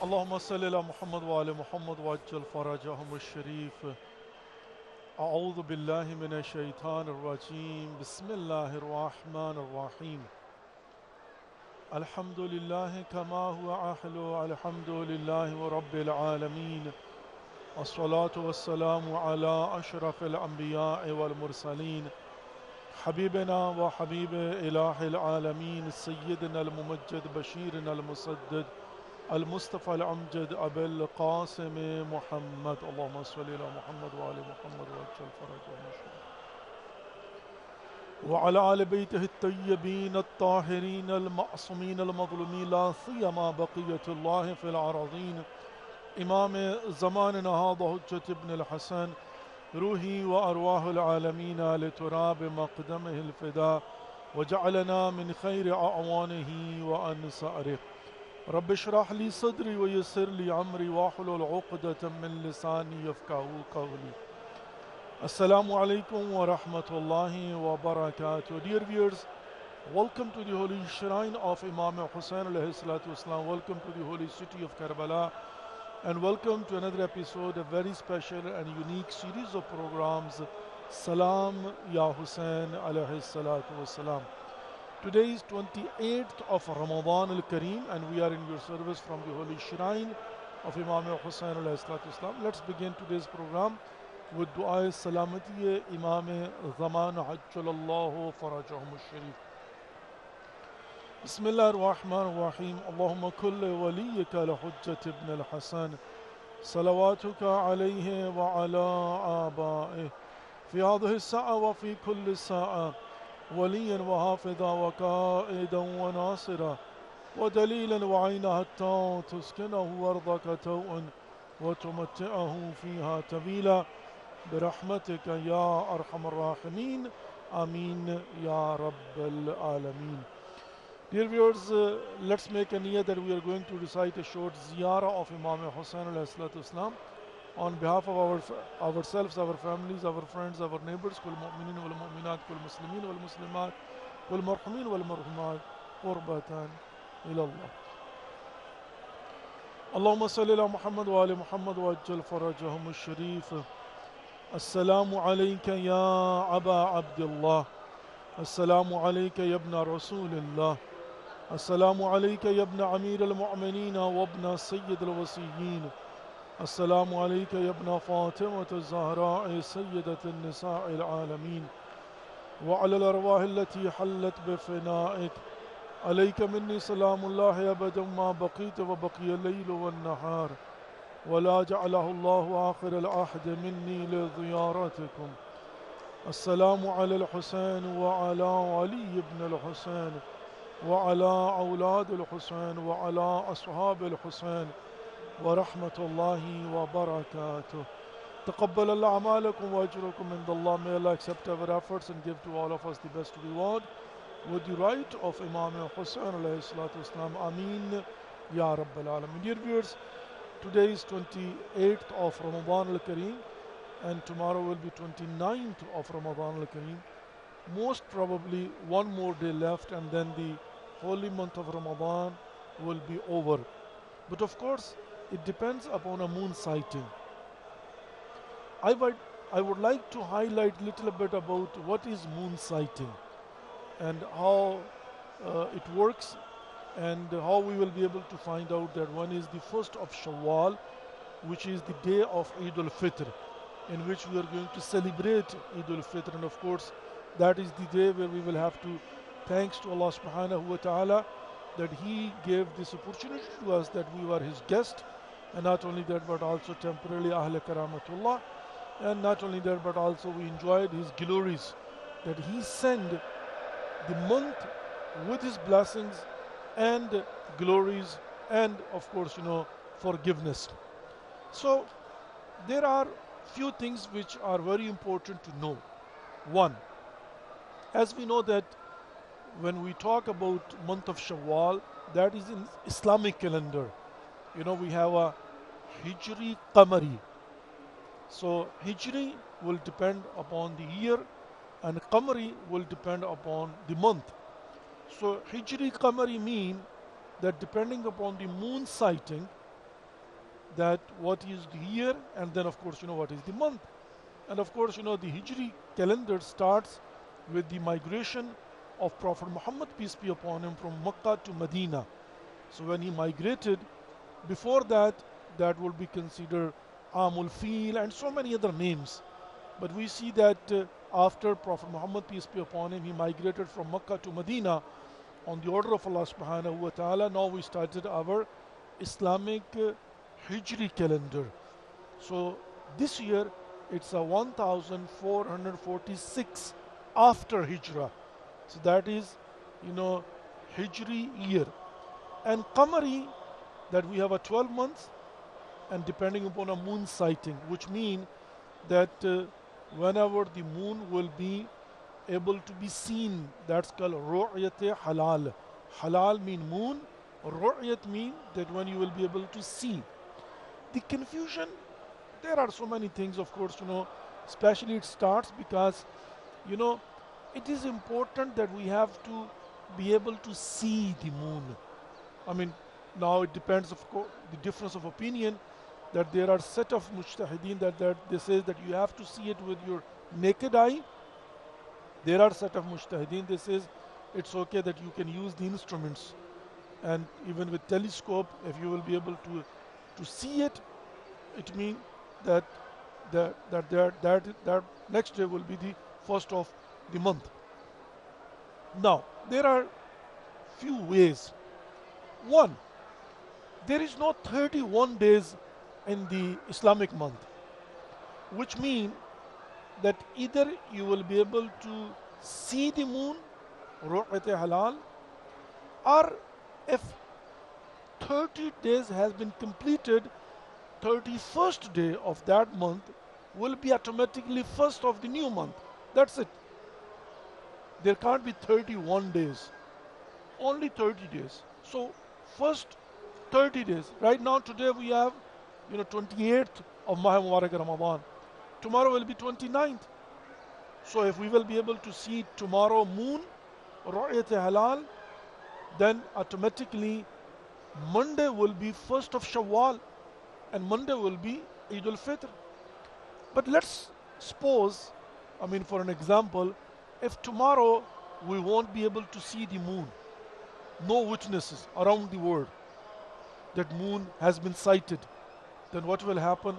اللهم صل على محمد وآل محمد وعجل فرجهم الشريف. أعوذ بالله من الشيطان الرجيم. بسم الله الرحمن الرحيم. الحمد لله كما هو أهله. الحمد لله رب العالمين. الصلاة والسلام على أشرف الأنبياء والمرسلين حبيبنا وحبيب إله العالمين سيدنا الممجد بشيرنا المسدد المصطفى الأمجد أبي القاسم محمد. اللهم صل على محمد وآل محمد وعجل فرجهم وعلى آل بيته الطيبين الطاهرين المعصومين المظلومين لا سيما بقية الله في الأراضين إمام زماننا هذا حجة ابن الحسن روحي وأرواح العالمين لتراب مقدمه الفداء وجعلنا من خير أعوانه وأنصاره. رب اشرح لي صدري ويسر لي عمري واحلل عقدة من لساني يفقهوا قولي. Assalamu alaikum wa rahmatullahi wa barakatuh. Dear viewers, welcome to the holy shrine of Imam Hussain alayhi salatu wasalam. Welcome to the holy city of Karbala, and welcome to another episode, a very special and unique series of programs, Salam Ya Hussain alayhi salatu wasalam. Today is 28th of Ramadan al-Kareem, and we are in your service from the holy shrine of Imam Hussain alayhi salatu wasalam. Let's begin today's program with dua salamati Imam Zaman Ajjalallahu Farajahum al-Sharif. Bismillah ar-Rahman ar-Rahim. Allahumma kulli waliyika al-Hujjat ibn al-Hasan salawatuka alayhi wa ala aba'ih fi hadhihi as-sa'a wa fi kulli sa'a وليا وحافظا وقائدا وناصرا ودليلا وعينا حتى تسكنه أرضك توءا وتمتعه فيها طويلا برحمتك يا أرحم الراحمين آمين يا رب العالمين. Dear viewers, let's make a niyyah that we are going to recite a short ziyarah of Imam Hussain alayhi salatu wasalam on behalf of ourselves, our families, our friends, our neighbors. Kul mu'minin wal mu'minat, kul muslimin wal muslimat, kul marhumin wal marhumat, qurbatan ila Allah. Allahumma salli ala Muhammad wa ali Muhammad wa ajjal farajahum al-sharif. Assalamu alayka ya Aba Abdullah. Assalamu alayka ya ibn Rasulillah. Assalamu alayka ya ibn Amir al-Mu'mineen wa ibn Sayyid al-Wasiyyin. السلام عليك يا ابن فاطمة الزهراء سيدة النساء العالمين وعلى الأرواح التي حلت بفنائك. عليك مني سلام الله أبدا ما بقيت وبقي الليل والنهار ولا جعله الله آخر العهد مني لزيارتكم. السلام على الحسين وعلى علي بن الحسين وعلى أولاد الحسين وعلى أصحاب الحسين ورحمة الله وبركاته. تقبل Allah amalakum wa ajrakum inda Allah. May Allah accept our efforts and give to all of us the best reward. With the right of Imam Hussain alayhi salatu wasalam. Ameen Ya Rabbal Alameen. Dear viewers, today is 28th of Ramadan al-Kareem and tomorrow will be 29th of Ramadan al-Kareem. Most probably one more day left and then the holy month of Ramadan will be over. But of course, it depends upon a moon sighting. I would like to highlight a little bit about what is moon sighting and how it works and how we will be able to find out that one is the first of Shawwal, which is the day of Eid al-Fitr, in which we are going to celebrate Eid al-Fitr. And of course, that is the day where we will have to thanks to Allah subhanahu wa ta'ala that He gave this opportunity to us, that we were His guest, and not only that but also temporarily Ahle Karamatullah, and not only that but also we enjoyed His glories, that He sent the month with His blessings and glories and of course forgiveness. So there are few things which are very important to know. One, as we know that when we talk about month of Shawwal, that is in Islamic calendar. We have a Hijri Qamari. So Hijri will depend upon the year and Qamari will depend upon the month. So Hijri Qamari mean that depending upon the moon sighting, that what is the year and then of course what is the month. And of course the Hijri calendar starts with the migration of Prophet Muhammad, peace be upon him, from Makkah to Medina. So when he migrated, before that will be considered Amul Fil and so many other names. But we see that after Prophet Muhammad, peace be upon him, he migrated from Makkah to Medina on the order of Allah subhanahu wa ta'ala. Now we started our Islamic Hijri calendar. So this year it's a 1446 after Hijrah. So that is, Hijri year. And Qamari, that we have a 12 months and depending upon a moon sighting, which mean that whenever the moon will be able to be seen, that's called Ru'yat Halal. Halal mean moon, Ru'yat mean that when you will be able to see. The confusion, there are so many things, of course, especially it starts because, it is important that we have to be able to see the moon. I mean, now it depends, of course, the difference of opinion, that there are set of mujtahideen that they say that you have to see it with your naked eye. There are set of mujtahideen, they says it's okay that you can use the instruments, and even with telescope, if you will be able to see it, it means that next day will be the first of the month. Now, there are few ways. One, there is no 31 days in the Islamic month, which means that either you will be able to see the moon, Ru'yat Halal, or if 30 days has been completed, 31st day of that month will be automatically first of the new month. That's it. There can't be 31 days, only 30 days. So first 30 days. Right now today we have 28th of Maha Mubarak Ramadan. Tomorrow will be 29th. So if we will be able to see tomorrow moon, Ru'yat Halal, then automatically Monday will be first of Shawwal and Monday will be Eid al-Fitr. But let's suppose, for an example, if tomorrow we won't be able to see the moon, no witnesses around the world that moon has been sighted, then what will happen?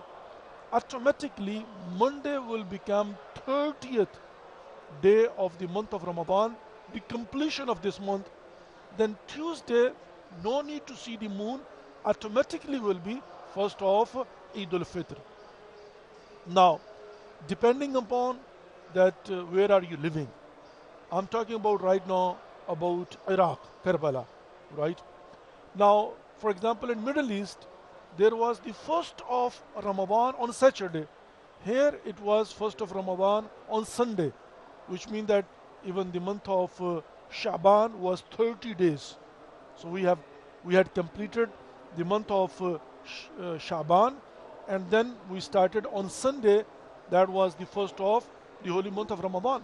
Automatically Monday will become 30th day of the month of Ramadan, the completion of this month. Then Tuesday, no need to see the moon, automatically will be first of Eid al-Fitr. Now, depending upon that where are you living, I'm talking about right now about Iraq, Karbala, right? Now, for example, in Middle East, there was the first of Ramadan on Saturday, Here it was first of Ramadan on Sunday, which means that even the month of Shaban was 30 days. So we had completed the month of Shaban, and then we started on Sunday. That was the first of the holy month of Ramadan.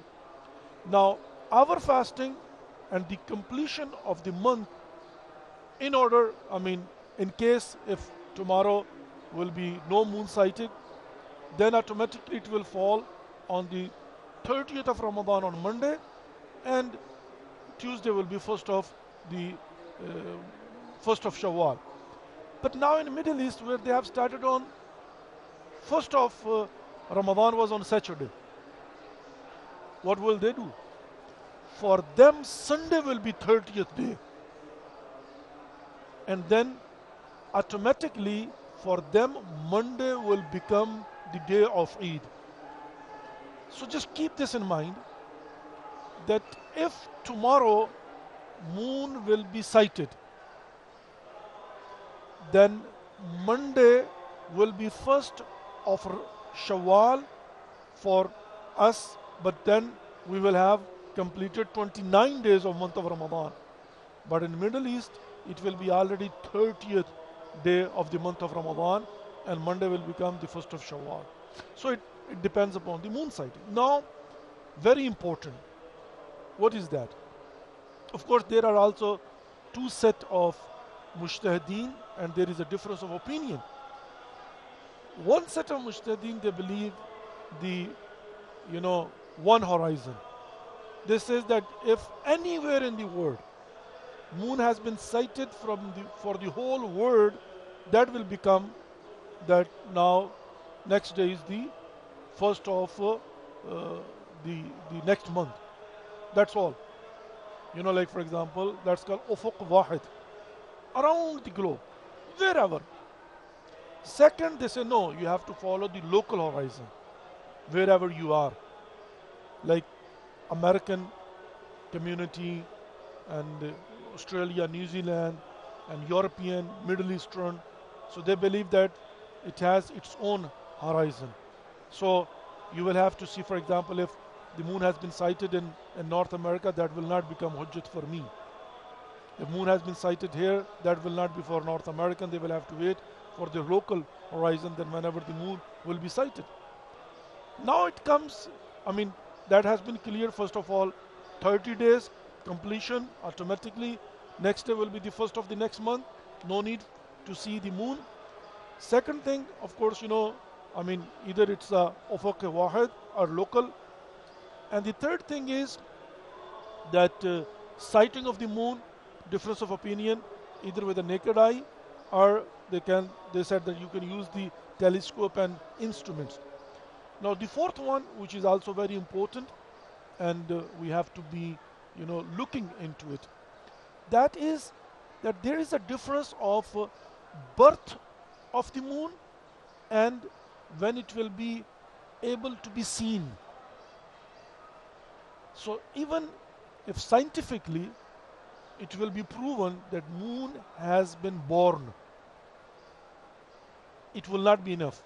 Now, our fasting and the completion of the month, in order, in case if tomorrow will be no moon sighted, then automatically it will fall on the 30th of Ramadan on Monday, and Tuesday will be the first of Shawwal. But now in the Middle East, where they have started on first of Ramadan was on Saturday, what will they do? For them, Sunday will be 30th day, and then automatically for them Monday will become the day of Eid. So just keep this in mind, that if tomorrow moon will be sighted, then Monday will be first of Shawwal for us, but then we will have completed 29 days of month of Ramadan. But in Middle East, it will be already 30th day of the month of Ramadan, and Monday will become the first of Shawwal. So it depends upon the moon sighting. Now, very important, what is that? Of course, there are also two set of mujtahideen, and there is a difference of opinion. One set of mujtahideen, they believe the, one horizon. They says that if anywhere in the world moon has been sighted for the whole world, that will become that now next day is the first of the next month. That's all. Like for example, that's called Ufuq Wahid, around the globe, wherever. Second, they say no, you have to follow the local horizon, wherever you are, like American community and Australia, New Zealand, and European, Middle Eastern. So they believe that it has its own horizon. So you will have to see, for example, if the moon has been sighted in North America, that will not become hujjat for me. If moon has been sighted here, that will not be for North American. They will have to wait for the local horizon, then whenever the moon will be sighted. Now it comes, that has been clear. First of all, 30 days completion automatically. Next day will be the first of the next month. No need to see the moon. Second thing, of course, either it's a Ufuq Wahid or local. And the third thing is that sighting of the moon, difference of opinion, either with the naked eye, or they said that you can use the telescope and instruments. Now the fourth one, which is also very important, and we have to be looking into it, that is that there is a difference of birth of the moon and when it will be able to be seen. So even if scientifically it will be proven that moon has been born, it will not be enough.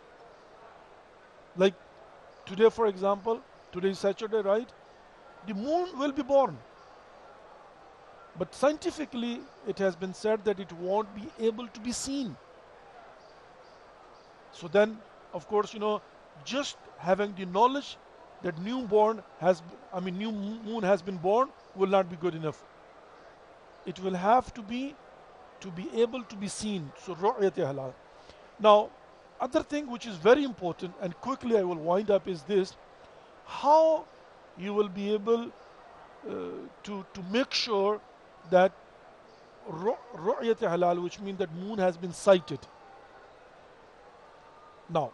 Like today, for example, today is Saturday, right? The moon will be born. But scientifically, it has been said that it won't be able to be seen. So then, of course, just having the knowledge that new moon has been born will not be good enough. It will have to be able to be seen. So ru'yat halal. Now, other thing which is very important, and quickly I will wind up, is this: how you will be able to make sure that ru'yat halal, which means that moon has been sighted. Now,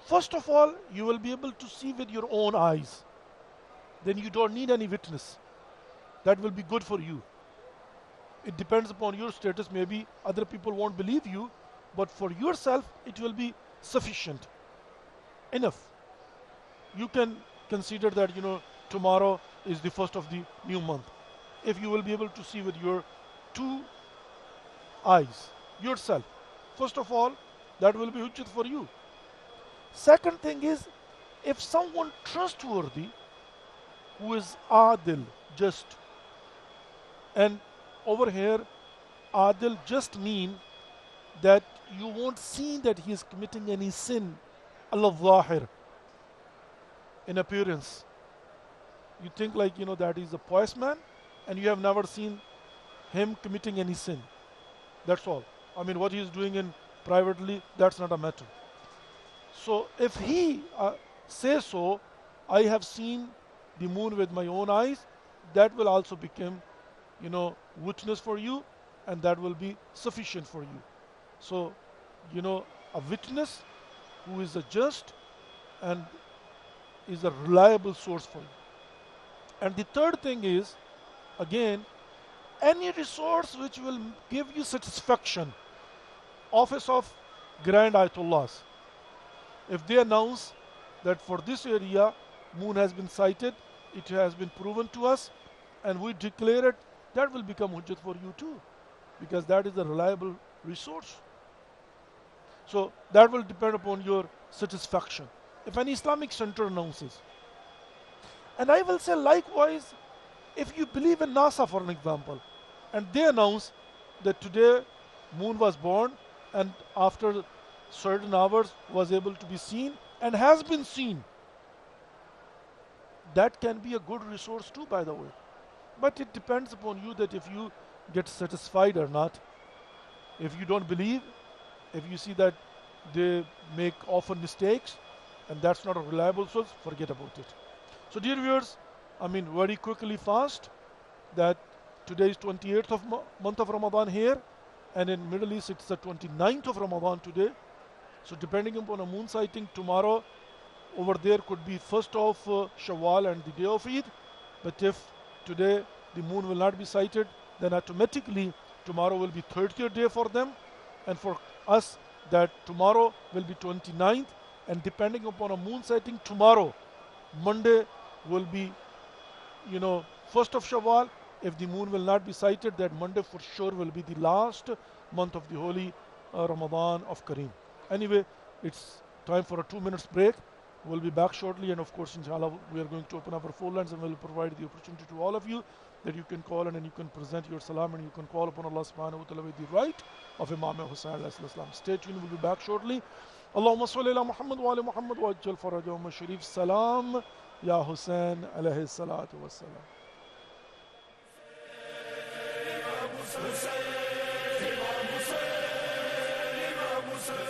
first of all, you will be able to see with your own eyes. Then you don't need any witness. That will be good for you. It depends upon your status. Maybe other people won't believe you, but for yourself, it will be sufficient. Enough. You can consider that, tomorrow is the first of the new month. If you will be able to see with your two eyes, yourself, first of all, that will be hujjat for you. Second thing is, if someone trustworthy who is adil, just, and over here, adil just mean that you won't see that he is committing any sin, al-zahir, in appearance. You think like, that he's a pious man, and you have never seen him committing any sin. That's all. I mean, what he's doing in privately, that's not a matter. So if he says so, I have seen the moon with my own eyes, that will also become, witness for you, and that will be sufficient for you. So, a witness who is a just and is a reliable source for you. And the third thing is, again, any resource which will give you satisfaction. Office of Grand Ayatollahs, if they announce that for this area moon has been sighted, it has been proven to us, and we declare it, that will become hujjat for you too, because that is a reliable resource. So that will depend upon your satisfaction. If an Islamic center announces, and I will say likewise, if you believe in NASA, for an example, and they announce that today moon was born and after certain hours was able to be seen and has been seen, that can be a good resource too, by the way. But it depends upon you that if you get satisfied or not. If you don't believe, if you see that they make often mistakes and that's not a reliable source, forget about it. So dear viewers, very quickly fast, that today is 28th of month of Ramadan here, and in Middle East it's the 29th of Ramadan today. So depending upon a moon sighting tomorrow, over there could be 1st of Shawwal and the day of Eid. But if today the moon will not be sighted, then automatically tomorrow will be 30th day for them, and for us that tomorrow will be 29th, and depending upon a moon sighting tomorrow, Monday will be 1st of Shawwal. If the moon will not be sighted, that Monday for sure will be the last month of the holy Ramadan of Kareem. Anyway, it's time for a 2 minutes break. We'll be back shortly, and of course, inshallah, we are going to open up our phone lines and we'll provide the opportunity to all of you that you can call and you can present your salam and you can call upon Allah subhanahu wa ta'ala with the right of Imam Hussain alayhi salam. Stay tuned, we'll be back shortly. Allahumma salli ala Muhammad wa ala Muhammad wa ajjal farajahum sharif. Salam ya Hussain alayhi salatu wa salam.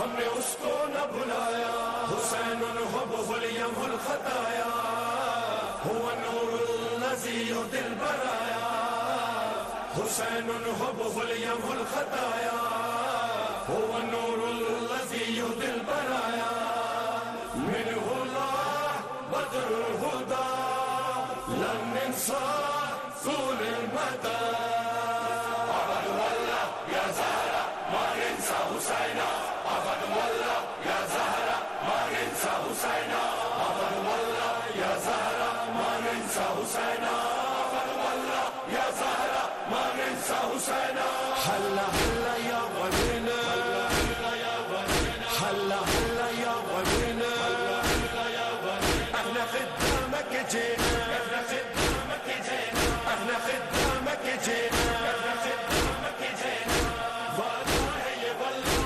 ہم نے اس کو نہ بھلایا حسین حبہ الیم الخطایا هو نور الذی دل برایا حسین حبہ الیم الخطایا هو نور الذی دل برایا منه الله بدر الهدى لن ننسى طول المدى عبد الله يا زهرة ما ننسى حسينا عبد الله يا زهرة ما ننسى حسينا عبد الله يا زهرة ما ننسى حسينا عبد الله يا زهرة ما ننسى حسينا هلا هلا يا غنينا هلا هلا يا غنينا هلا هلا يا غنينا هلا يا غنينا احنا خدامك جينا احنا خدامك جينا احنا خدامك جينا احنا خدامك جينا والله يا والله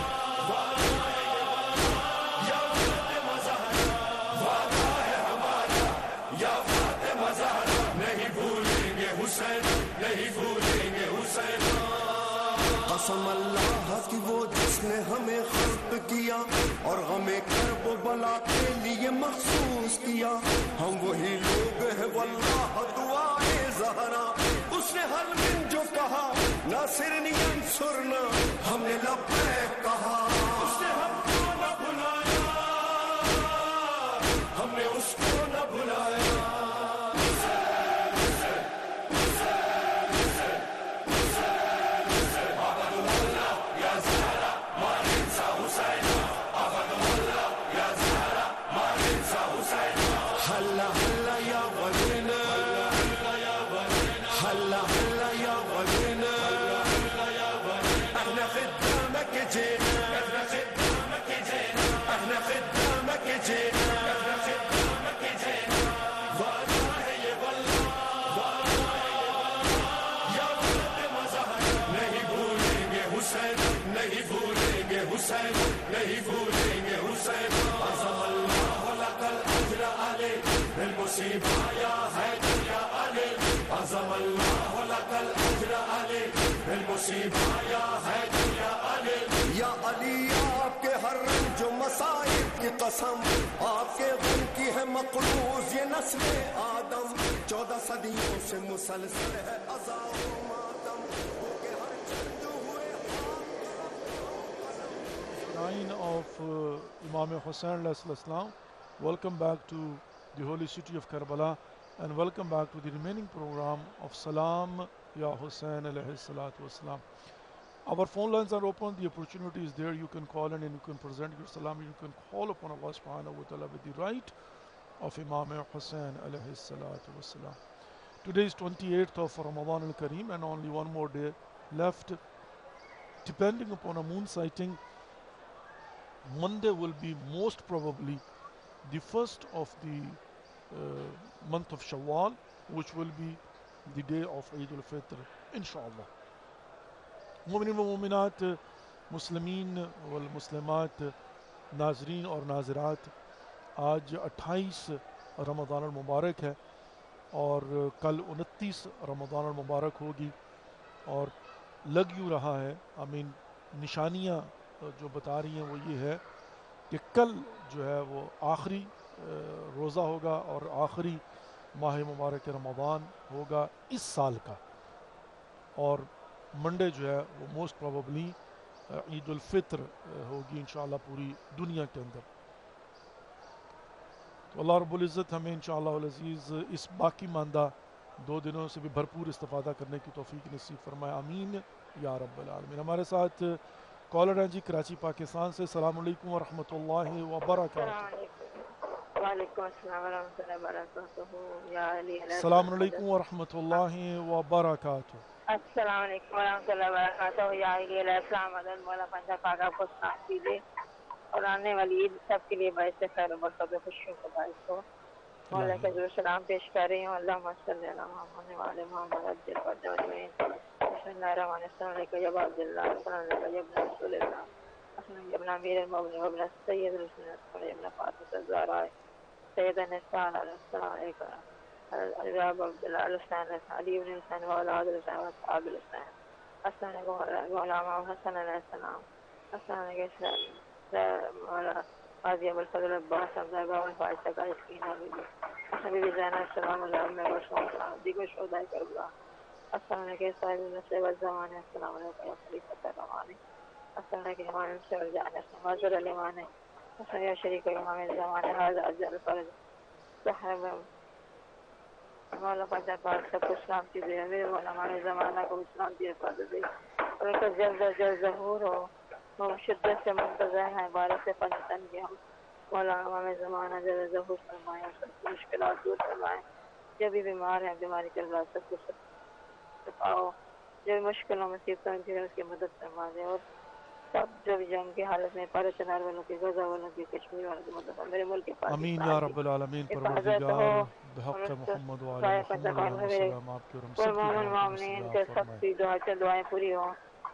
والله يا فاطمة زهرا والله ہمارا یا فاطمہ زہرا نہیں بھولیں گے حسین نہیں بھولیں گے حسین قسم اللہ کی وہ جس نے ہمیں خلق کیا اور ہمیں کرب و بلا کے لیے مخصوص کیا ہم وہی لوگ ہیں واللہ دعائے زہرا اس نے ہر دن جو کہا ناصرنی انصرنا ہم نے لبیک کہا اس نے ہم کو نہ بھلایا ہم نے اس کو نہ بھلایا هلا هلا يا غنينا هلا هلا يا غنينا احنا خدامك جينا احنا خدامك جينا احنا خدامك جينا احنا خدامك جينا والله يا والله والله يا فاطمة زهرا نہیں بھولیں گے حسین نہیں بھولیں گے حسین نہیں بھولیں گے حسین عظم اللہ لك الاجر علی بالمصیبہ یا حیدر یا علی عظم اللہ لك الاجر علی بالمصیبہ یا حیدر یا علی یا علی آپ کے ہر رنج و مصائب کی قسم آپ کے غم کی ہے مقروض یہ نسل آدم 14 صدیوں سے مسلسل ہے عزا و ماتم of Imam Hussain alayhi salam. Welcome back to the holy city of Karbala and welcome back to the remaining program of Salam Ya Hussain alayhi salatu wasalam. Our phone lines are open, the opportunity is there, you can call in and you can present your salam, you can call upon Allah subhanahu wa ta'ala with the right of Imam Hussain alayhi salatu wasalam. Today is 28th of Ramadan al-Kareem and only one more day left. Depending upon a moon sighting, Monday will be most probably the first of the month of Shawwal, which will be the day of Eid al-Fitr, inshallah. مومنین و مومنات، مسلمین والمسلمات، ناظرین اور ناظرات، آج 28 رمضان المبارک ہے اور کل 29 رمضان المبارک ہوگی، اور لگ یوں رہا ہے نشانیاں جو بتا رہی ہیں وہ یہ ہے کہ کل جو ہے وہ آخری روزہ ہوگا اور آخری ماہ مبارک رمضان ہوگا اس سال کا، اور منڈے جو ہے وہ موسٹ پروبیبلی عید الفطر ہوگی انشاءاللہ پوری دنیا کے اندر. تو اللہ رب العزت ہمیں انشاءاللہ العزیز اس باقی ماندہ 2 دنوں سے بھی بھرپور استفادہ کرنے کی توفیق نصیب فرمائے، آمین یا رب العالمین. ہمارے ساتھ کالر ہیں جی کراچی پاکستان سے. السلام علیکم ورحمۃ اللہ وبرکاتہ. وعلیکم السلام ورحمۃ اللہ وبرکاتہ. السلام علیکم ورحمۃ اللہ وبرکاتہ. السلام علیکم ورحمۃ اللہ وبرکاتہ. یا علیہ السلام علیہ مولا پنجہ پاک آپ کو ساتھ دیجیے اور آنے والی عید سب کے لیے باعث خیر و برکت و خوشیوں کا باعث ہو. مولا کے حضور سلام پیش کر رہی ہوں. اللہم صلی علی محمد وعلی محمد عجل فرج اجمعین. بسم اللہ الرحمن الرحیم. علیک یا عبد اللہ، السلام علیکم یا ابن رسول اللہ، السلام یا ابن امیر المؤمنین و ابن سید الرسول و ابن فاطمہ الزہرا سید النساء. السلام علیکم الرب عبداللہ الحسین علی بن الحسین و اولاد الحسین و اصحاب الحسین. السلام علیکم مولانا حسن علیہ السلام. السلام علیکم مولا قاضی ابوالفضل عباس صاحب الفاظ کا اسکین حبیبی زینب سلام اللہ علیہ وسلم دیگر شہداء کربلا السلام علیکم صاحب النصر والزمان السلام علیکم یا خلیفۃ الرحمن السلام علیکم امام سے والجان معذر الایمان السلام یا شریک امام الزمان هذا افضل فرض صاحب مولا پاک پاک سب کو اسلام کی دے میرے مولا ہمارے زمانہ کو اسلام کی حفاظت دے اور ان کا جلد از جلد ظہور ہو وہ شدت سے منتظر ہیں بارش سے پنجتن کے ہم مولا امام زمانہ جلد ظہور فرمائے اور سب کی مشکلات دور فرمائے جو بھی بیمار ہیں بیماری کے اللہ سب کو شفاؤ جو بھی مشکلوں مصیبتوں کی اس کی مدد فرما دے اور سب جو بھی جنگ کی حالت میں پارے چنار والوں کی غزہ والوں کی کشمیر والوں کی مدد میرے ملک کے آمین یا رب العالمین. پروردگار بحق محمد و آل محمد علیہ السلام آپ کے اور ہم سب کی مومن دعاؤں کو مومنین مستجاب کے سب فرمائے. کی دعا سے دعائیں پوری ہوں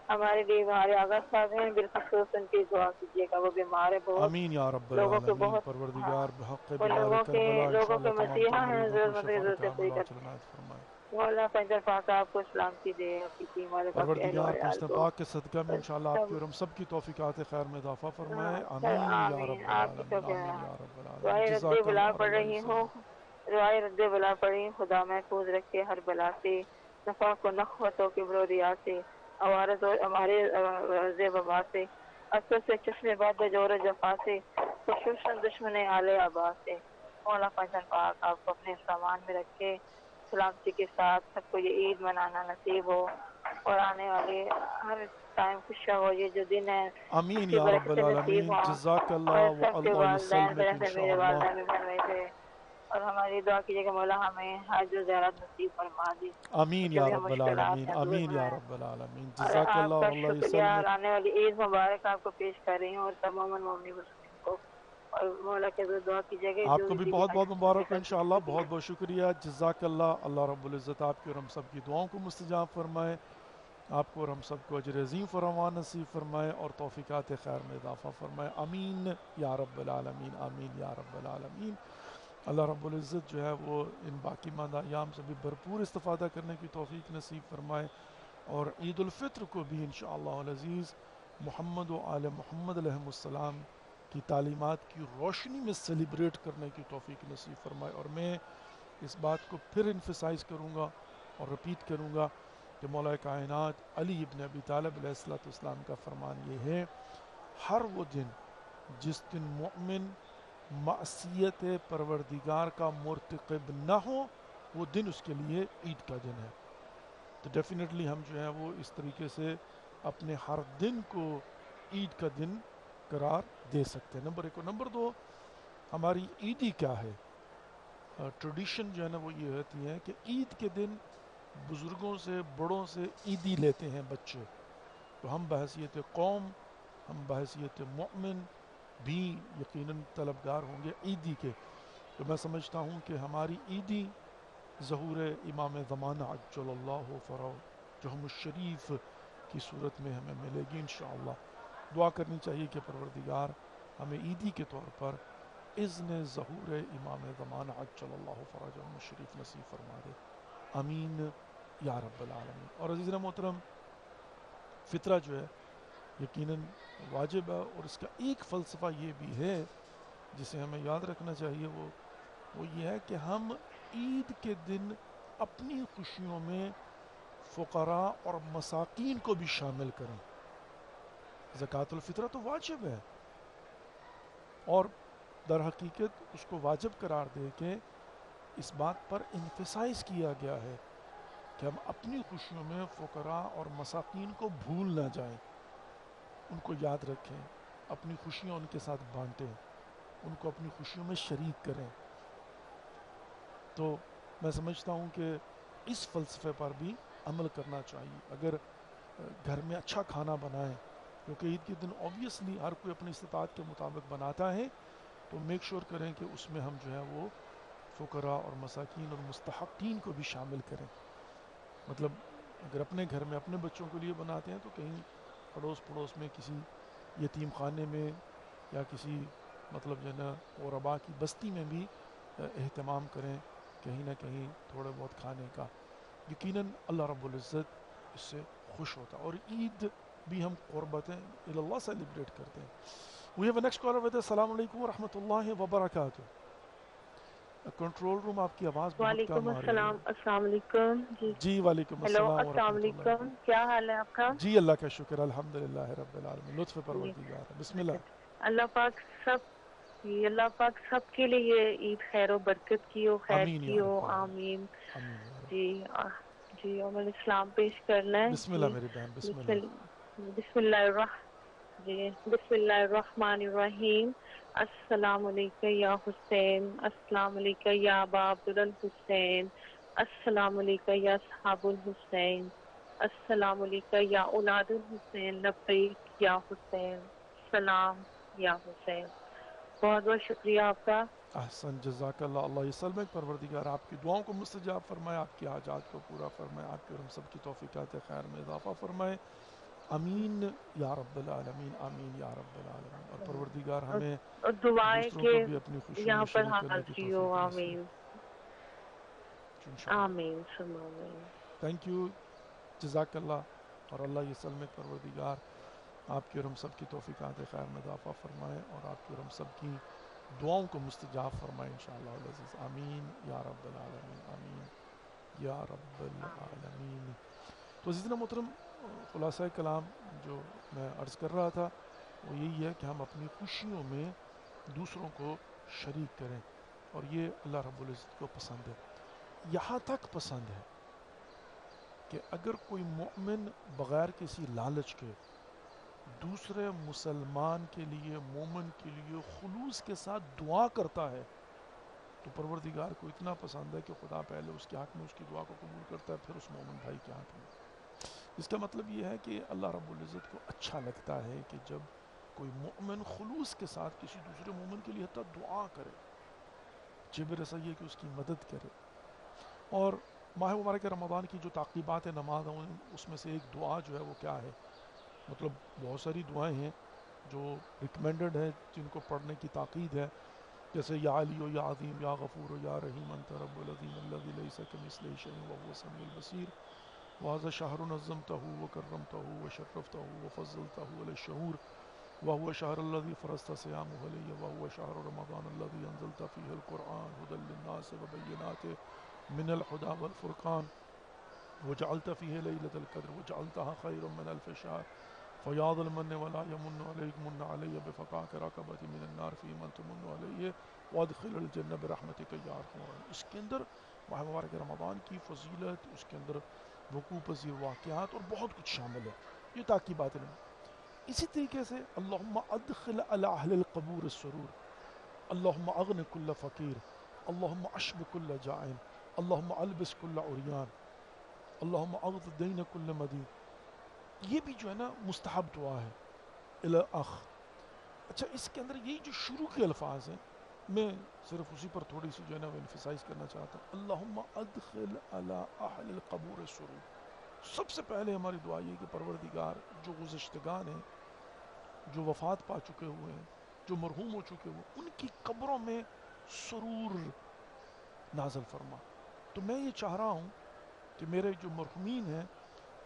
ہمارے لیے ہمارے آغا صاحب ہیں بالخصوص ان کی دعا کیجیے گا وہ بیمار ہے بہت آمین یا رب لوگوں کے العالمین. بہت پروردگار بحق وہ بلال لوگوں کربلا کے انشاءاللہ تمام مسیحا تر ہیں مریضوں کو شفا ضرورتیں کامل پوری عاجل کرتے عنایت فرمائے. مولا پنجر پاک آپ کو سلامتی دے آپ کی ٹیم والے کا اہل و پروردگار عیال پنجتن کو پاک کے صدقہ میں انشاءاللہ آپ کی اور ہم سب کی توفیقات خیر میں اضافہ فرمائے. آمین یا آمین رب آپ کی العالمین. تو آمین یا رب العالمین. دعائیں رد جزاک بلا اللہ اور پڑھ اللہ رہی ہوں یسلمک. دعائیں رد بلا پڑھ رہی ہوں خدا محفوظ رکھے ہر بلا سے نفاق و نخوت و کبر و ریا سے عوارض اور ہمارے رض وبا سے اثر سے چشم باد جور جفا سے خصوصاً دشمن آل آبا سے مولا پنجر پاک آپ کو اپنے سامان میں رکھے سلامتی کے ساتھ سب کو یہ عید منانا نصیب ہو اور آنے والے ہر ٹائم خوشیاں ہو یہ جو دن ہے اس آمین کی یا رب برکت نصیب العالمین. ہوں جزاک اور اللہ و سب کے اللہ والدین یسلمک جیسے میرے انشاءاللہ. والدین بھی بن رہے تھے اور ہماری دعا کیجیے کہ مولا ہمیں حج و زیارت نصیب فرما دی آمین جو یا بھی رب مشکلات العالمین. ہیں دور آمین یا فرمائے رب العالمین. اور جزاک اللہ آپ اور کا اللہ شکریہ اور یسلمک. آنے والی عید مبارک آپ کو پیش کر رہی ہوں اور تمام مومنین مسلمین کو اور مولا کے دعا کیجیے کہ آپ جو کو بھی بھی دلی بہت بہت مبارک ہو حج انشاءاللہ. بہت بہت شکریہ. جزاک اللہ. اللہ رب العزت آپ کی اور ہم سب کی دعاؤں کو مستجاب فرمائے. آپ کو اور ہم سب کو اجر عظیم فراوان نصیب فرمائے اور توفیقات خیر میں اضافہ فرمائے. آمین یا رب العالمین. آمین یا رب العالمین. اللہ رب العزت جو ہے وہ ان باقی ماندہ ایام سے بھی بھرپور استفادہ کرنے کی توفیق نصیب فرمائے اور عید الفطر کو بھی انشاءاللہ العزیز محمد و آل محمد علیہ السلام کی تعلیمات کی روشنی میں سیلیبریٹ کرنے کی توفیق نصیب فرمائے. اور میں اس بات کو پھر انفسائز کروں گا اور رپیٹ کروں گا کہ مولا کائنات علی ابن ابی طالب علیہ السلام کا فرمان یہ ہے ہر وہ دن جس دن مؤمن معصیت پروردگار کا مرتکب نہ ہو وہ دن اس کے لیے عید کا دن ہے. تو ڈیفینیٹلی ہم جو ہے وہ اس طریقے سے اپنے ہر دن کو عید کا دن قرار دے سکتے ہیں. نمبر ایک. اور نمبر دو ہماری عیدی کیا ہے؟ ٹریڈیشن جو ہے نا وہ یہ ہوتی ہے کہ عید کے دن بزرگوں سے بڑوں سے عیدی لیتے ہیں بچے. تو ہم بحیثیت قوم ہم بحیثیت مؤمن بھی یقیناً طلبگار ہوں گے عیدی کے. تو میں سمجھتا ہوں کہ ہماری عیدی ظہور امام زمانہ عجل اللہ فرجہ الشریف کی صورت میں ہمیں ملے گی انشاءاللہ. دعا کرنی چاہیے کہ پروردگار ہمیں عیدی کے طور پر اذن ظہور امام زمانہ عجل اللہ فرجہ الشریف نصیب فرما دے. آمین یا رب العالمین. اور عزیزنا محترم فطرہ جو ہے یقیناً واجب ہے اور اس کا ایک فلسفہ یہ بھی ہے جسے ہمیں یاد رکھنا چاہیے وہ یہ ہے کہ ہم عید کے دن اپنی خوشیوں میں فقراء اور مساکین کو بھی شامل کریں. زکوٰۃ الفطرہ تو واجب ہے اور در حقیقت اس کو واجب قرار دے کے اس بات پر امفسائز کیا گیا ہے کہ ہم اپنی خوشیوں میں فقراء اور مساکین کو بھول نہ جائیں. ان کو یاد رکھیں اپنی خوشیاں ان کے ساتھ بانٹیں ان کو اپنی خوشیوں میں شریک کریں. تو میں سمجھتا ہوں کہ اس فلسفے پر بھی عمل کرنا چاہیے. اگر گھر میں اچھا کھانا بنائیں کیونکہ عید کے دن اوبیسلی ہر کوئی اپنی استطاعت کے مطابق بناتا ہے تو میک شور کریں کہ اس میں ہم جو ہے وہ فقراء اور مساکین اور مستحقین کو بھی شامل کریں. مطلب اگر اپنے گھر میں اپنے بچوں کے لیے بناتے ہیں تو کہیں اڑوس پڑوس میں کسی یتیم خانے میں یا کسی مطلب جو ہے نا غربا کی بستی میں بھی اہتمام کریں کہیں نہ کہیں تھوڑے بہت کھانے کا. یقیناً اللہ رب العزت اس سے خوش ہوتا ہے. اور عید بھی ہم قربتیں اللہ سیلیبریٹ کرتے ہیں. We have a next caller with us. Assalamu alaikum wa rahmatullahi wa barakatuh. Control room آپ کی آواز بہت وعلیکم کم آ رہی السلام. ہے. السلام علیکم. جی وعلیکم ہیلو السلام السلام ورحمۃ اللہ. علیکم. کیا حال ہے آپ کا؟ جی اللہ کا شکر الحمدللہ رب العالمین. لطف پروردگار بسم اللہ. اللہ پاک سب کے لیے یہ عید خیر و برکت کی ہو، خیر آمین کی یا ہو. رب العالمین. آمین. آمین یا رب. جی اور میں اسلام پیش کرنا ہے. بسم اللہ میری بہن بسم اللہ. بسم اللہ الرحمن الرحیم. السلام علیکم یا حسین، السلام علیکم یا ابا عبد الحسین، السلام علیکم یا صحاب الحسین، السلام علیکم یا اولاد الحسین، لبیک یا حسین، سلام یا حسین. بہت بہت شکریہ آپ کا. احسن جزاک اللہ. اللہ یسلمک. پروردگار آپ کی دعاؤں کو مستجاب فرمائے، آپ کی حاجات کو پورا فرمائے، آپ کی اور ہم سب کی توفیقات خیر میں اضافہ فرمائے. آمین یا رب العالمین. آمین یا رب العالمین. اور پروردگار ہمیں اور دعائیں دوسروں کہ کو بھی اپنی خوشیوں یہاں میں پر شریک کرنے کی حاضری ہو. توفیق نصیب. آمین انشاءاللہ. آمین ثم آمین. تھینک یو جزاک اللہ. اور اللہ یہ سلمت پروردگار آپ کی اور ہم سب کی توفیقات خیر میں اضافہ فرمائے اور آپ کی اور ہم سب کی دعاؤں کو مستجاب فرمائے انشاءاللہ العزیز. آمین یا رب العالمین. آمین یا رب العالمین. تو عزیزنا محترم، خلاصہ کلام جو میں عرض کر رہا تھا وہ یہی ہے کہ ہم اپنی خوشیوں میں دوسروں کو شریک کریں، اور یہ اللہ رب العزت کو پسند ہے. یہاں تک پسند ہے کہ اگر کوئی مؤمن بغیر کسی لالچ کے دوسرے مسلمان کے لیے، مومن کے لیے خلوص کے ساتھ دعا کرتا ہے تو پروردگار کو اتنا پسند ہے کہ خدا پہلے اس کے حق میں اس کی دعا کو قبول کرتا ہے، پھر اس مومن بھائی کے حق میں. اس کا مطلب یہ ہے کہ اللہ رب العزت کو اچھا لگتا ہے کہ جب کوئی مؤمن خلوص کے ساتھ کسی دوسرے مومن کے لیے حتی دعا کرے، جبر ایسا یہ کہ اس کی مدد کرے. اور ماہ مبارک رمضان کی جو تعقیبات نماز ہیں اس میں سے ایک دعا جو ہے وہ کیا ہے، مطلب بہت ساری دعائیں ہیں جو ریکمینڈڈ ہیں جن کو پڑھنے کی تاکید ہے، جیسے یا علی و یا عظیم یا غفور و یا رحیم انت رب العظیم الذی لیس کمثلہ شیء وهو السمیع البصیر وهذا شهر نظمته وكرمته وشرفته وفضلته على الشهور وهو شهر الذي فرضت صيامه علي وهو شهر رمضان الذي انزلت فيه القرآن هدى للناس وبينات من الهدى والفرقان وجعلت فيه ليلة القدر وجعلتها خيرا من ألف شهر فیاض المن ولا یمن علیک من علی بفقاک رقبت من النار فی من تمن علیہ وادخل الجنہ برحمتک یا ارحم الراحمین. اس کے اندر ماہ مبارک رمضان کی فضیلت، اس کے اندر وقوع پذیر واقعات اور بہت کچھ شامل ہے. یہ تاکیبات ہیں. اسی طریقے سے اللہم ادخل علی اہل القبور السرور، اللہم اغن کل فقیر، اللہم اشب کل جائن، اللہم البس کل عریان، اللہم اغض دین کل مدین. یہ بھی جو ہے نا مستحب دعا ہے الاخ. اچھا اس کے اندر یہی جو شروع کے الفاظ ہیں میں صرف اسی پر تھوڑی سی جو ہے نا وہ انفسائز کرنا چاہتا ہوں. اللہم ادخل علی اہل القبور السرور. سب سے پہلے ہماری دعا یہ کہ پروردگار جو گزشتگان ہیں، جو وفات پا چکے ہوئے ہیں، جو مرحوم ہو چکے ہوئے، ان کی قبروں میں سرور نازل فرما. تو میں یہ چاہ رہا ہوں کہ میرے جو مرحومین ہیں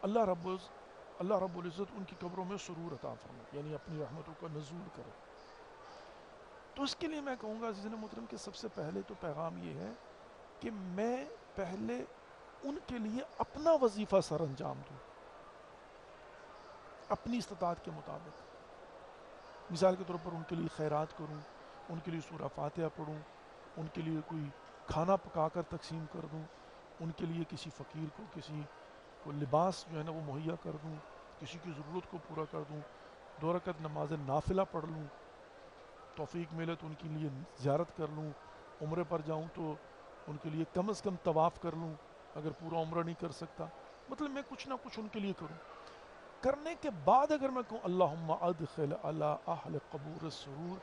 اللہ رب العزت ان کی قبروں میں سرور عطا فرمائے، یعنی اپنی رحمتوں کا نزول کرے. تو اس کے لیے میں کہوں گا عزیزان محترم کہ سب سے پہلے تو پیغام یہ ہے کہ میں پہلے ان کے لیے اپنا وظیفہ سر انجام دوں اپنی استطاعت کے مطابق. مثال کے طور پر ان کے لیے خیرات کروں، ان کے لیے سورہ فاتحہ پڑھوں، ان کے لیے کوئی کھانا پکا کر تقسیم کر دوں، ان کے لیے کسی فقیر کو کسی کو لباس جو ہے نا وہ مہیا کر دوں، کسی کی ضرورت کو پورا کر دوں، 2 رکعت نماز نافلہ پڑھ لوں، توفیق ملے تو ان کے لیے زیارت کر لوں، عمرے پر جاؤں تو ان کے لیے کم از کم طواف کر لوں اگر پورا عمرہ نہیں کر سکتا. مطلب میں کچھ نہ کچھ ان کے لیے کروں. کرنے کے بعد اگر میں کہوں اللہم ادخل علی اہل قبور السرور،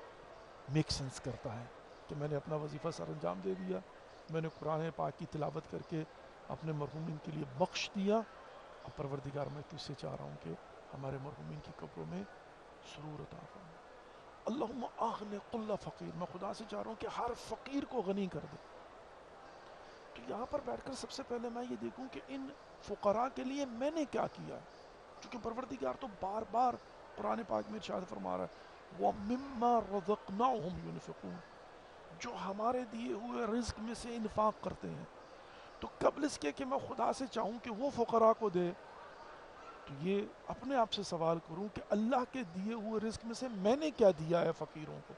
میک سینس کرتا ہے کہ میں نے اپنا وظیفہ سر انجام دے دیا، میں نے قرآن پاک کی تلاوت کر کے اپنے مرحومین کے لیے بخش دیا. اب پروردگار میں تجھ سے چاہ رہا ہوں کہ ہمارے مرحومین کی قبروں میں سرور عطا فرما. اللہم اغن کل فقیر، میں خدا سے چاہ رہا ہوں کہ ہر فقیر کو غنی کر دے. تو یہاں پر بیٹھ کر سب سے پہلے میں یہ دیکھوں کہ ان فقراء کے لیے میں نے کیا کیا ہے، چونکہ پروردگار تو بار بار قرآن پاک میں ارشاد فرما رہا ہے وَمِمَّا رَزَقْنَاهُمْ يُنْفِقُونَ، جو ہمارے دیے ہوئے رزق میں سے انفاق کرتے ہیں. تو قبل اس کے کہ میں خدا سے چاہوں کہ وہ فقراء کو دے، تو یہ اپنے آپ سے سوال کروں کہ اللہ کے دیے ہوئے رزق میں سے میں نے کیا دیا ہے فقیروں کو.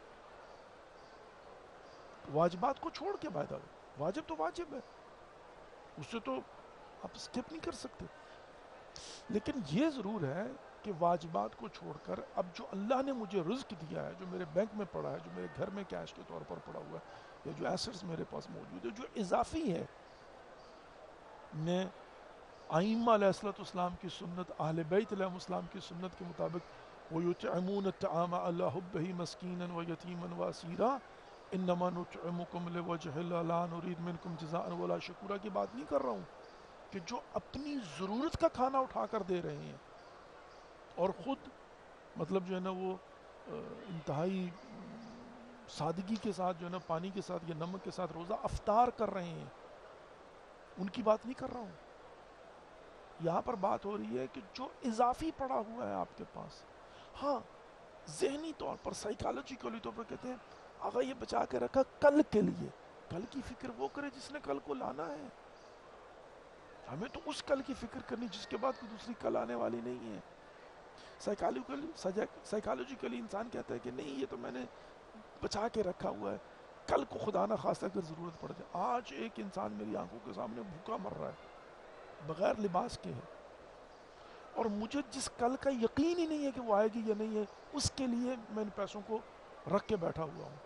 واجبات کو چھوڑ کے باید واجب تو واجب ہے، اس سے تو آپ اسکپ نہیں کر سکتے، لیکن یہ ضرور ہے کہ واجبات کو چھوڑ کر اب جو اللہ نے مجھے رزق دیا ہے، جو میرے بینک میں پڑا ہے، جو میرے گھر میں کیش کے طور پر پڑا ہوا ہے، یا جو ایسٹس میرے پاس موجود ہے، جو اضافی ہے، میں ائمہ علیہ السلام کی سنت، اہل بیت علیہ السلام کی سنت کے مطابق وَيُطْعِمُونَ الطَّعَامَ عَلَىٰ حُبِّهِ مِسْكِينًا وَيَتِيمًا وَأَسِيرًا انما نطعمکم لوجہ اللہ لا نرید منکم جزاء ولا شکورا کی بات نہیں کر رہا ہوں کہ جو اپنی ضرورت کا کھانا اٹھا کر دے رہے ہیں اور خود مطلب جو ہے نا وہ انتہائی سادگی کے ساتھ جو ہے نا پانی کے ساتھ یا نمک کے ساتھ روزہ افطار کر رہے ہیں، ان کی بات نہیں کر رہا ہوں. یہاں پر بات ہو رہی ہے کہ جو اضافی پڑا ہوا ہے آپ کے پاس، ہاں ذہنی طور پر سائیکالوجیکلی طور پر کہتے ہیں آقا یہ بچا کے رکھا کل کے لیے. کل کی فکر وہ کرے جس نے کل کو لانا ہے، ہمیں تو اس کل کی فکر کرنی جس کے بعد کوئی دوسری کل آنے والی نہیں ہے. سائیکالوجیکلی انسان کہتا ہے کہ نہیں یہ تو میں نے بچا کے رکھا ہوا ہے، کل کو خدا نہ خواستہ اگر ضرورت پڑ جائے. آج ایک انسان میری آنکھوں کے سامنے بھوکا مر رہا ہے بغیر لباس کے ہے، اور مجھے جس کل کا یقین ہی نہیں ہے کہ وہ آئے گی یا نہیں ہے، اس کے لیے میں ان پیسوں کو رکھ کے بیٹھا ہوا ہوں.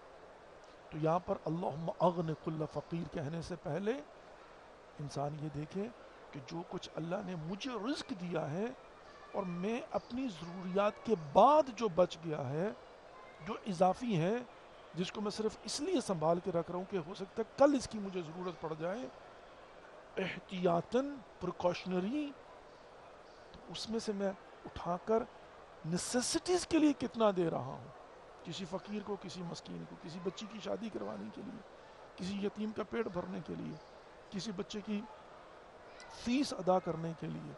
تو یہاں پر اللہم اغن کل فقیر کہنے سے پہلے انسان یہ دیکھے کہ جو کچھ اللہ نے مجھے رزق دیا ہے اور میں اپنی ضروریات کے بعد جو بچ گیا ہے، جو اضافی ہے، جس کو میں صرف اس لیے سنبھال کے رکھ رہا ہوں کہ ہو سکتا ہے کل اس کی مجھے ضرورت پڑ جائے، احتیاطاً پریکاشنری، تو اس میں سے میں اٹھا کر نیسیسٹیز کے لیے کتنا دے رہا ہوں. کسی فقیر کو، کسی مسکین کو، کسی بچی کی شادی کروانے کے لیے، کسی یتیم کا پیٹ بھرنے کے لیے، کسی بچے کی فیس ادا کرنے کے لیے،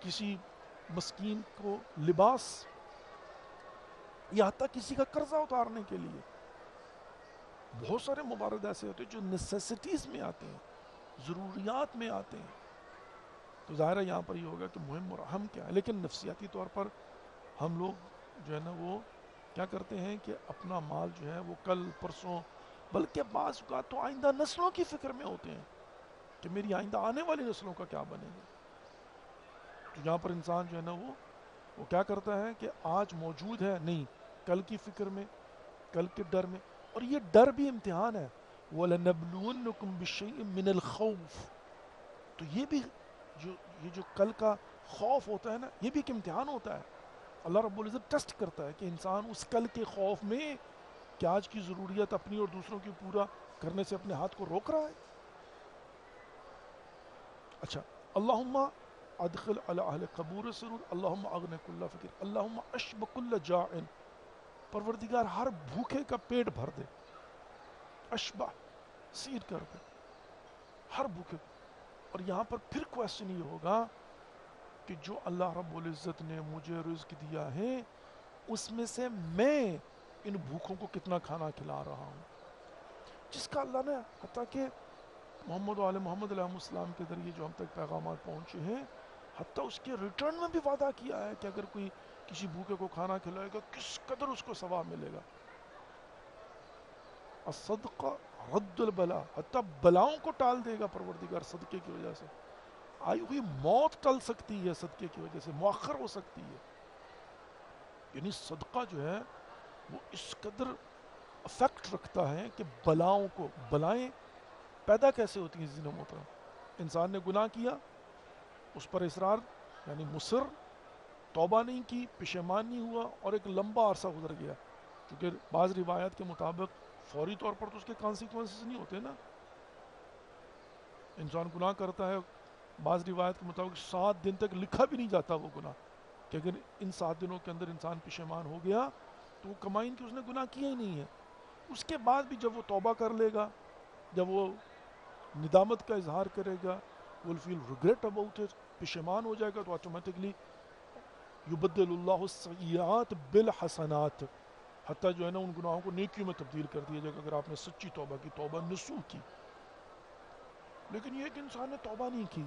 کسی مسکین کو لباس، یا حتیٰ کسی کا قرضہ اتارنے کے لیے. بہت سارے موارد ایسے ہوتے ہیں جو نیسیسٹیز میں آتے ہیں، ضروریات میں آتے ہیں. تو ظاہر ہے یہاں پر یہ ہوگا کہ مہم اور اہم کیا ہے. لیکن نفسیاتی طور پر ہم لوگ جو ہے نا وہ کیا کرتے ہیں کہ اپنا مال جو ہے وہ کل پرسوں، بلکہ بعض اوقات تو آئندہ نسلوں کی فکر میں ہوتے ہیں کہ میری آئندہ آنے والی نسلوں کا کیا بنے گا. تو یہاں پر انسان جو ہے نا وہ کیا کرتا ہے کہ آج موجود ہے، نہیں کل کی فکر میں، کل کے ڈر میں. اور یہ ڈر بھی امتحان ہے. وَلَنَبْلُوَنَّكُمْ بِشَيْءٍ مِّنَ الْخَوْفِ، تو یہ بھی جو کل کا خوف ہوتا ہے نا، یہ بھی ایک امتحان ہوتا ہے. اللہ رب العزت ٹیسٹ کرتا ہے کہ انسان اس کل کے خوف میں کہ آج کی ضروریت اپنی اور دوسروں کی پورا کرنے سے اپنے ہاتھ کو روک رہا ہے. اچھا، اللہم ادخل علی اہل قبور سرور، اللہم اغن کل فقیر، اللہم اشب کل جائع، پروردگار ہر بھوکے کا پیٹ بھر دے. اشبع سیر کر دے ہر بھوکے. اور یہاں پر پھر کویسچن یہ ہوگا کہ جو اللہ رب العزت نے مجھے رزق دیا ہے اس میں سے میں ان بھوکوں کو کتنا کھانا کھلا رہا ہوں، جس کا اللہ نے حتیٰ کہ محمد و آل محمد علیہ السلام کے ذریعے جو ہم تک پیغامات پہنچے ہیں، حتیٰ اس کے ریٹرن میں بھی وعدہ کیا ہے کہ اگر کوئی کسی بھوکے کو کھانا کھلائے گا کس قدر اس کو ثواب ملے گا. الصدقہ رد البلا، حتیٰ بلاؤں کو ٹال دے گا پروردگار صدقے کی وجہ سے. آئی ہوئی موت ٹل سکتی ہے صدقے کی وجہ سے، مؤخر ہو سکتی ہے. یعنی صدقہ جو ہے وہ اس قدر افیکٹ رکھتا ہے کہ بلاؤں کو، بلائیں پیدا کیسے ہوتی ہیں زندہ محترم. انسان نے گناہ کیا، اس پر اصرار یعنی مصر، توبہ نہیں کی، پشیمان نہیں ہوا، اور ایک لمبا عرصہ گزر گیا. کیونکہ بعض روایات کے مطابق فوری طور پر تو اس کے کانسیکوینسز نہیں ہوتے نا. انسان گناہ کرتا ہے، بعض روایت کے مطابق 7 دن تک لکھا بھی نہیں جاتا وہ گناہ، کہ اگر ان 7 دنوں کے اندر انسان پشیمان ہو گیا تو وہ کمائن کہ اس نے گناہ کیا ہی نہیں ہے. اس کے بعد بھی جب وہ توبہ کر لے گا، جب وہ ندامت کا اظہار کرے گا، will feel regret about it، پشیمان ہو جائے گا، تو آٹومیٹکلی یبدل اللہ السیئات بالحسنات، حتیٰ جو ہے نا ان گناہوں کو نیکیوں میں تبدیل کر دیا جائے گا اگر آپ نے سچی توبہ کی، توبہ نصوح کی۔ لیکن یہ کہ انسان نے توبہ نہیں کی،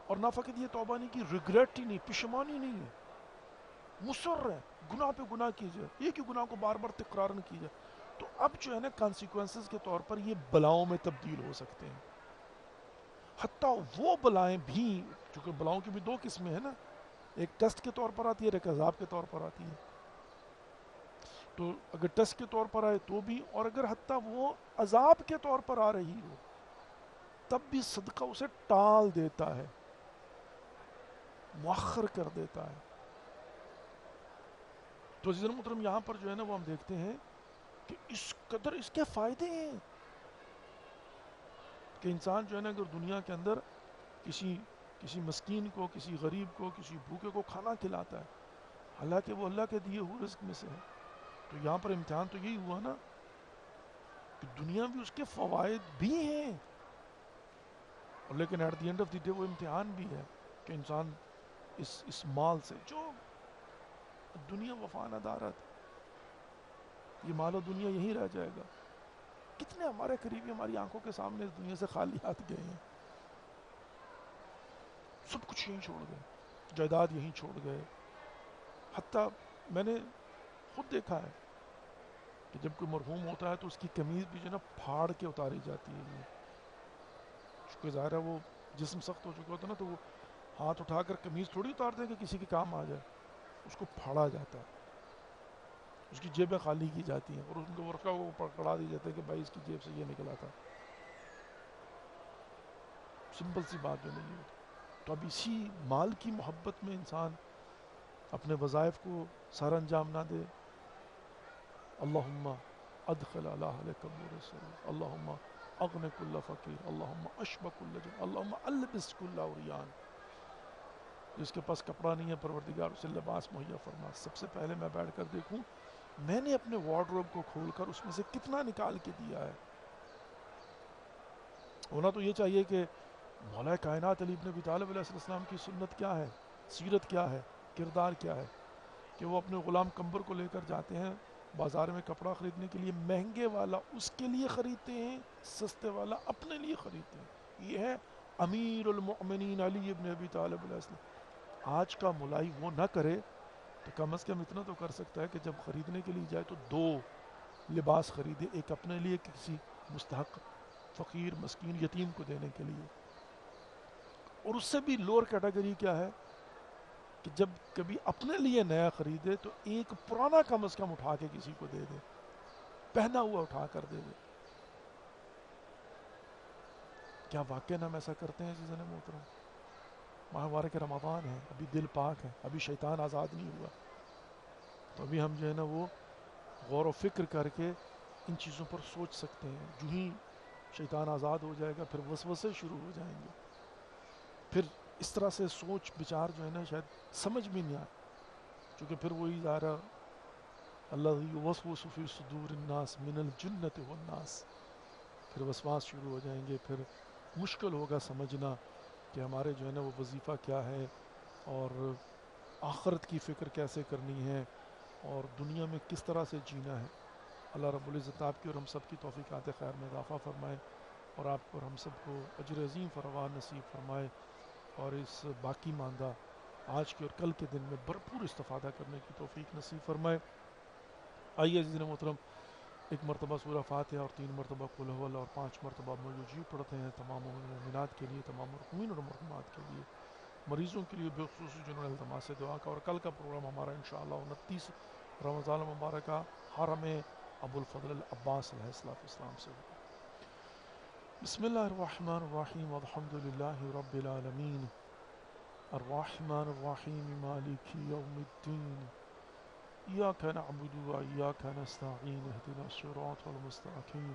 اور نہ فقط یہ توبہ نہیں کی، ریگریٹ ہی نہیں، پشیمانی نہیں ہے، مصر ہے گناہ پہ گناہ کی جائے، یہ کہ گناہ کو بار بار تکرار نہ کی جائے، تو اب جو ہے نا کانسیکوینسز کے طور پر یہ بلاؤں میں تبدیل ہو سکتے ہیں۔ حتیٰ وہ بلائیں بھی، چونکہ بلاؤں کی بھی دو قسمیں ہیں نا، ایک ٹیسٹ کے طور پر آتی ہے، ایک عذاب کے طور پر آتی ہے۔ تو اگر ٹیسٹ کے طور پر آئے تو بھی، اور اگر حتیٰ وہ عذاب کے طور پر آ رہی ہو تب بھی صدقہ اسے ٹال دیتا ہے، مؤخر کر دیتا ہے۔ تو عزیزان محترم یہاں پر جو ہے نا وہ ہم دیکھتے ہیں کہ اس قدر اس کے فائدے ہیں کہ انسان جو ہے نا اگر دنیا کے اندر کسی مسکین کو، کسی غریب کو، کسی بھوکے کو کھانا کھلاتا ہے، حالانکہ وہ اللہ کے دیے ہوئے رزق میں سے ہے، تو یہاں پر امتحان تو یہی ہوا نا کہ دنیا بھی اس کے فوائد بھی ہیں، اور لیکن at the end of the day وہ امتحان بھی ہے کہ انسان اس مال سے جو دنیا وفا ندارت، یہ مال و دنیا یہی رہ جائے گا۔ کتنے ہمارے قریبی ہماری آنکھوں کے سامنے اس دنیا سے خالی ہاتھ گئے ہیں، سب کچھ یہیں چھوڑ گئے، جائیداد یہیں چھوڑ گئے۔ حتیٰ میں نے خود دیکھا ہے کہ جب کوئی مرحوم ہوتا ہے تو اس کی قمیض بھی جو ہے نا پھاڑ کے اتاری جاتی ہے، چونکہ ظاہر ہے وہ جسم سخت ہو چکا ہوتا ہے نا، تو وہ ہاتھ اٹھا کر قمیض تھوڑی اتارتے ہیں کہ کسی کے کام آ جائے، اس کو پھاڑا جاتا ہے، اس کی جیبیں خالی کی جاتی ہیں، اور ان کے ورقہ کو پکڑا دی جاتا ہے کہ بھائی اس کی جیب سے یہ نکلا تھا۔ سمپل سی بات جو نہیں ہوتی۔ تو اب اسی مال کی محبت میں انسان اپنے وظائف کو سر انجام نہ دے۔ اللہم ادخل علی اہلک نور السرور، اللہم اغن کل فقیر، اللہم اشب کل جن، اللہم البس کل عریان۔ جس کے پاس کپڑا نہیں ہے پروردگار اسے لباس مہیا فرما۔ سب سے پہلے میں بیٹھ کر دیکھوں میں نے اپنے وارڈروب کو کھول کر اس میں سے کتنا نکال کے دیا ہے۔ ہونا تو یہ چاہیے کہ مولا کائنات علی بن ابی طالب علیہ السلام کی سنت کیا ہے، سیرت کیا ہے، کردار کیا ہے، کہ وہ اپنے غلام قمبر کو لے کر جاتے ہیں بازار میں کپڑا خریدنے کے لیے، مہنگے والا اس کے لیے خریدتے ہیں، سستے والا اپنے لیے خریدتے ہیں۔ یہ ہے امیر المؤمنین علی بن ابی طالب علیہ السلام۔ آج کا ملائی وہ نہ کرے تو کم از کم اتنا تو کر سکتا ہے کہ جب خریدنے کے لیے جائے تو دو لباس خریدے، ایک اپنے لیے، کسی مستحق فقیر مسکین یتیم کو دینے کے لیے۔ اور اس سے بھی لوور کیٹیگری کیا ہے کہ جب کبھی اپنے لیے نیا خریدے تو ایک پرانا کم از کم اٹھا کے کسی کو دے دے، پہنا ہوا اٹھا کر دے دے۔ کیا واقعی ہم ایسا کرتے ہیں عزیزان محترم؟ ماہ مبارک رمضان ہے، ابھی دل پاک ہے، ابھی شیطان آزاد نہیں ہوا، تو ابھی ہم جو ہے نا وہ غور و فکر کر کے ان چیزوں پر سوچ سکتے ہیں۔ جو ہی شیطان آزاد ہو جائے گا پھر وسوسے شروع ہو جائیں گے، پھر اس طرح سے سوچ بچار جو ہے نا شاید سمجھ بھی نہیں آئے، چونکہ پھر وہی ظاہرہ الذی یوسوس فی صدور الناس من الجنۃ والناس، پھر وسواس شروع ہو جائیں گے، پھر مشکل ہوگا سمجھنا کہ ہمارے جو ہے نا وہ وظیفہ کیا ہے، اور آخرت کی فکر کیسے کرنی ہے، اور دنیا میں کس طرح سے جینا ہے۔ اللہ رب العزت آپ کی اور ہم سب کی توفیقات خیر میں اضافہ فرمائے، اور آپ کو اور ہم سب کو اجر عظیم فراوان نصیب فرمائے، اور اس باقی ماندہ آج کے اور کل کے دن میں بھرپور استفادہ کرنے کی توفیق نصیب فرمائے۔ آئیے عزیزان محترم ایک مرتبہ سورہ فاتحہ اور 3 مرتبہ قل هو اللہ اور 5 مرتبہ موجود پڑھتے ہیں تمام مومنات کے لیے، تمام مرحومین اور مرحومات کے لیے، مریضوں کے لیے بخصوص جنہوں نے التماس سے دعا کا۔ اور کل کا پروگرام ہمارا انشاءاللہ 29 رمضان المبارکہ حرم ابو الفضل العباس علیہ السلام سے ہوگا۔ بسم اللہ الرحمن الرحیم، الحمد للہ رب العالمین، الرحمن الرحیم، مالک یوم الدین، ایاک نعبد و ایاک نستعین، اهدنا الصراط المستقیم،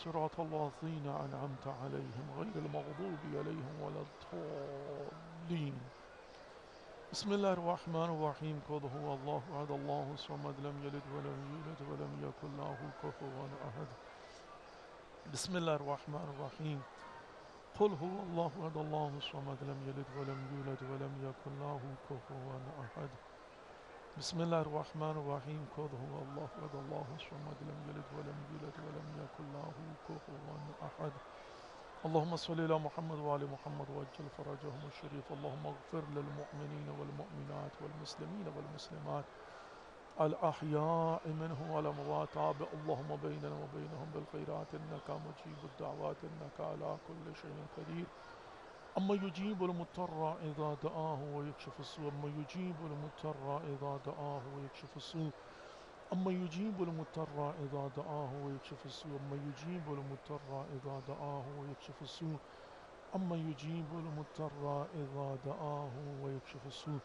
صراط الذین انعمت علیہم غیر المغضوب علیہم ولا الضالین۔ بسم اللہ الرحمن الرحیم، قل هو اللہ احد اللہ الصمد لم یلد ولم یولد ولم یکن له کفوا احد۔ بسم اللہ الرحمن الرحیم، قل هو الله أحد الله الصمد لم يلد ولم يولد ولم يكن له كفوا أحد. بسم الله الرحمن الرحيم. قل هو الله أحد الله الصمد لم يلد ولم يولد ولم يكن له كفوا أحد. اللهم صل على محمد وعلى محمد وعجل فرجهم الشريف. اللهم اغفر للمؤمنين والمؤمنات والمسلمين والمسلمات الأحياء منهم والأموات. اللهم بيننا وبينهم بالخيرات إنك مجيب الدعوات إنك على كل شيء قدير. أما يجيب المضطر إذا دعاه ويكشف السوء. أما يجيب المضطر إذا دعاه ويكشف السوء. أما يجيب المضطر إذا دعاه ويكشف السوء. أما يجيب المضطر إذا دعاه ويكشف السوء. أما يجيب المضطر إذا دعاه ويكشف السوء.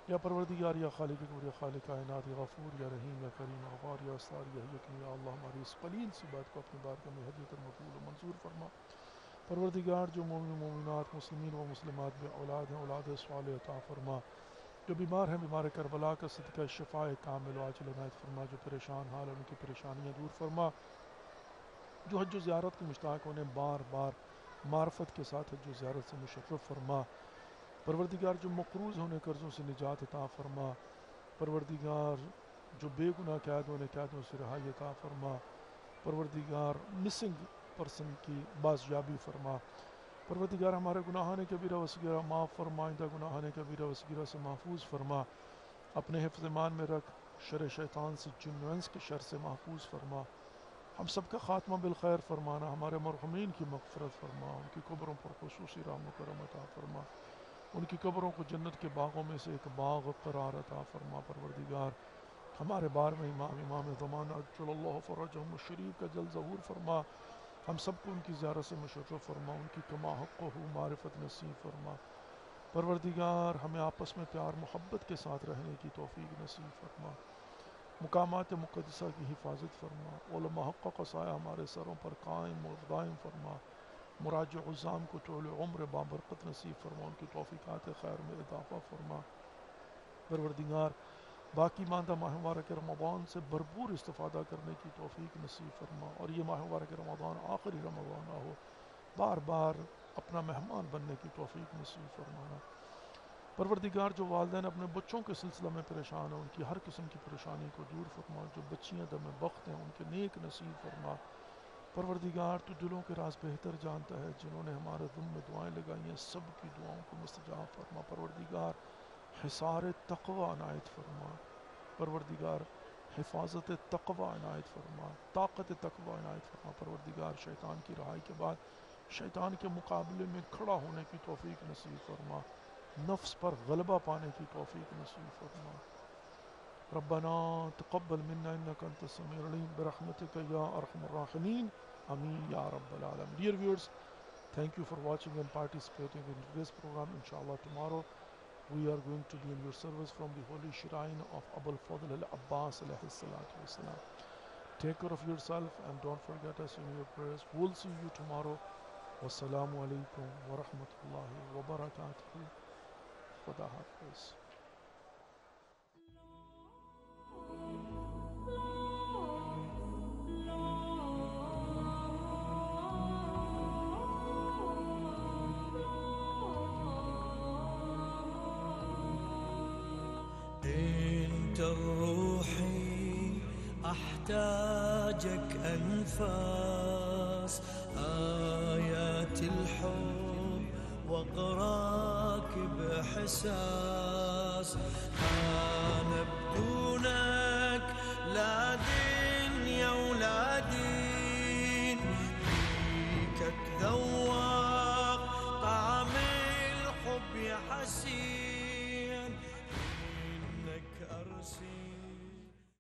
یا پروردگار، یا خالق کبر، یا خالق کائنات، یا غفور، یا رحیم، یا کریم، غفار، یا استار، یا حکیم، یا اللہ ہماری اس قلیل سی بات کو اپنی بارگاہ میں ہدیۃ مقبول و منظور فرما۔ پروردگار، جو مومن مومنات مسلمین و مسلمات میں اولاد ہیں، اولاد صالح عطا فرما۔ جو بیمار ہیں، بیمار کربلا کا صدقہ شفاء کامل و عاجل عنایت فرما۔ جو پریشان حال ان کی پریشانیاں دور فرما۔ جو حج و زیارت کے مشتاق انہیں بار بار معرفت کے ساتھ حج و زیارت سے مشرف فرما۔ پروردگار، جو مقروض ہونے قرضوں سے نجات عطا فرما۔ پروردگار، جو بے گناہ قیدوں نے قیدوں سے رہائی عطا فرما۔ پروردگار، مسنگ پرسن کی بازیابی فرما۔ پروردگار، ہمارے گناہان کبیرہ و صغیرہ معاف فرما۔ آئندہ گناہان کبیرہ و صغیرہ سے محفوظ فرما۔ اپنے حفظ ایمان میں رکھ، شر شیطان سے، جن و انس کے شر سے محفوظ فرما۔ ہم سب کا خاتمہ بالخیر فرمانا۔ ہمارے مرحومین کی مغفرت فرما۔ ان کی قبروں پر خصوصی رحم و کرم عطا فرما۔ ان کی قبروں کو جنت کے باغوں میں سے ایک باغ قرار عطا فرما۔ پروردگار، ہمارے بار میں امام زمان عجل اللہ فرجہم الشریف کا جل ظہور فرما۔ ہم سب کو ان کی زیارت سے مشرف فرما۔ ان کی کما حق ہو معرفت نصیب فرما۔ پروردگار، ہمیں آپس میں پیار محبت کے ساتھ رہنے کی توفیق نصیب فرما۔ مقامات مقدسہ کی حفاظت فرما۔ علماء حق کا سایہ ہمارے سروں پر قائم و دائم فرما۔ مراجع عزام کو طول عمر بابرکت نصیب فرما۔ ان کی توفیقات خیر میں اضافہ فرما۔ پروردگار، باقی ماندہ ماہ مبارک رمضان سے بھرپور استفادہ کرنے کی توفیق نصیب فرما، اور یہ ماہ مبارک رمضان آخری رمضان نہ ہو، بار بار اپنا مہمان بننے کی توفیق نصیب فرمانا۔ پروردگار، جو والدین اپنے بچوں کے سلسلہ میں پریشان ہیں، ان کی ہر قسم کی پریشانی کو دور فرما۔ جو بچیاں دم بخت ہیں، ان کے نیک نصیب فرما۔ پروردگار، تو دلوں کے راز بہتر جانتا ہے۔ جنہوں نے ہمارے ذم میں دعائیں لگائی ہیں، سب کی دعاؤں کو مستجاب فرما۔ پروردگار، حصار تقوی عنایت فرما۔ پروردگار، حفاظت تقوی عنایت فرما، طاقت تقوی عنایت فرما۔ پروردگار، شیطان کی رہائی کے بعد شیطان کے مقابلے میں کھڑا ہونے کی توفیق نصیب فرما۔ نفس پر غلبہ پانے کی توفیق نصیب فرما۔ ربنا تقبل منا انك انت السميع العليم برحمتك يا ارحم الراحمين امين يا رب العالمين. Dear viewers, thank you for watching and participating in today's program. Inshallah, tomorrow we are going to be in your service from the holy shrine of Abul Fadl al-Abbas alayhi salatu wassalam. Take care of yourself and don't forget us in your prayers. We'll see you tomorrow. Wassalamu alaikum wa rahmatullahi wa barakatuh. Khuda Hafiz. انت روحي احتاجك انفاس آيات الحب واقراك بحساس. انا بدون